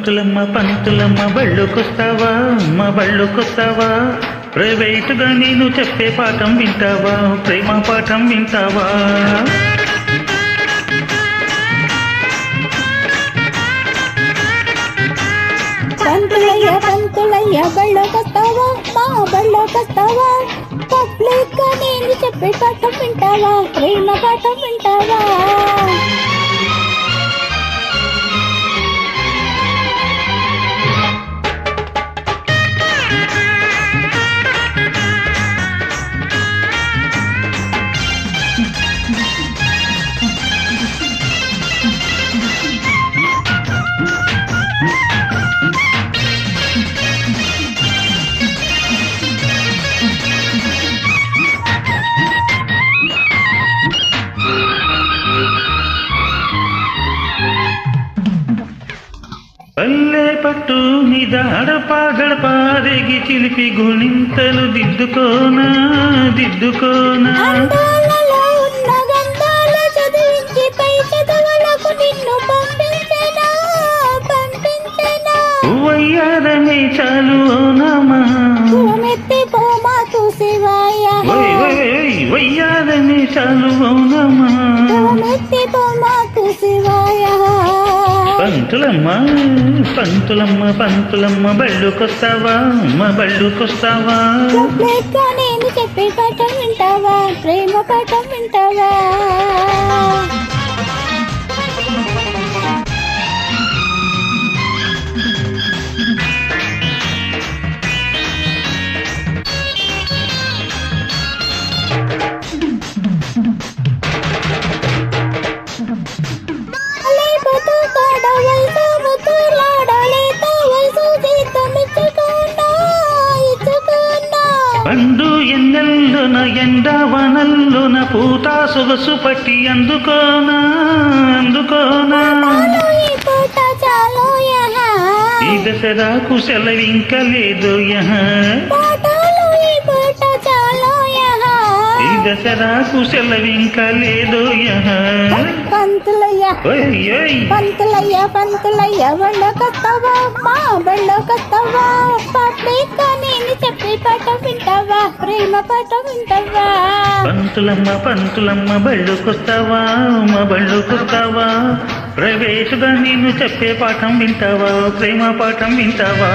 పంతులమ్మ బళ్ళుకొస్తావా మా బళ్ళుకొస్తావా ప్రైవేటుగా నేను చెప్పే పాఠం వింటావా ప్రేమ పాఠం వింటావా పంతులయ్య బళ్ళోకొస్తావా మా బళ్ళోకొస్తావా పబ్లిక్ గా నేను చెప్పే పాఠం వింటావా ప్రేమ పాఠం వింటావా పల్లె పట్టు మీద గడపారేగి చిలిపి గుణింతలు దిద్దుకోనా అందాలలో ఉన్న గంధాల చదివించి పై చదవలకు నిన్ను పంపించనా వయ్యారమే చాలు ఓనామా మెత్తి పోమా చూసివాయ వయ్యారమే చాలు ఓనామా మెత్తి పోమా చూసివాయ పంతులమ్మ బళ్ళుకొస్తావా మా బళ్ళుకొస్తావా నేను చెప్పే పాఠం వింటావా ప్రేమ పాఠం వింటావా పండు ఎన్నెల్లున ఎండవనల్లున పూత సొగసు పట్టి అందుకోనా ఈ దసరాకు సెలవింక లేదు ఈ దసరాకు సెలవింక లేదు పంతులయ్య బళ్ళోకొస్తావా మా బళ్ళోకొస్తావా పబ్లిక్ గా నేను చెప్పే పాఠం వింటావా ప్రేమ పాఠం వింటావా పంతులమ్మ బళ్ళుకొస్తావా మా బళ్ళుకొస్తావా ప్రైవేటుగా నేను చెప్పే పాఠం వింటావా ప్రేమ పాఠం వింటావా